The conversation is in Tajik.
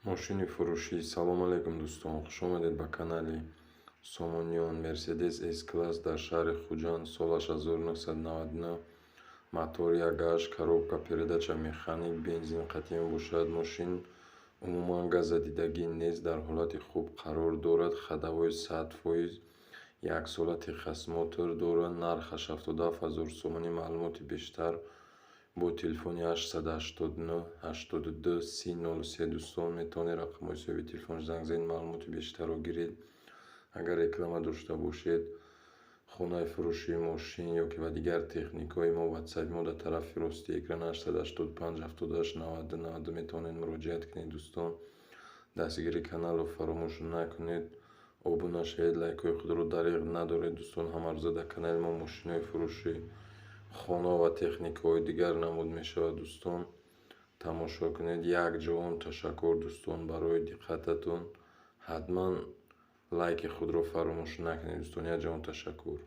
мошини фурӯшӣ. Салом алайкум дӯстон, хуш омадед ба канали Сомониён. Мерседес S-класс дар шаҳри Хуҷанд, солаш 1999, мотори 1.8, коробка передача механик, бензин қатъӣ мебошад. Мошин умуман газзадидагӣ нест, дар ҳолати хуб қарор дорад. Ходовой 100%, яксола техосмотр дорад. Нархаш 77 000 сомонӣ. маълумоти бештар бо телефони 889 82 30 03 дӯстон метавонед рақамҳои соҳиби телефонаш занг занед, маълумоти бештарро гиред. агар реклама дошта бошед, хонаи фурӯшии мошин ё ки ва дигар техникаҳои мо, ватсапи мо дар тарафи рости экран 885 78 90 90 метавонед муроҷиат кунед. дӯстон, дастгирии каналро фаромӯш накунед, обуна шавед, лайкҳои худро дариғ надоред. дӯстон, ҳамарӯза дар канали мо мошинҳои фурӯшӣ, хона ва техникаҳои дигар намуд мешавад. дӯстон, тамошо кунед. Якҷоҳон ташаккур дӯстон барои диққататон. ҳатман лайки худро фаромӯш накунед. дӯстон, якҷоҳон ташаккур.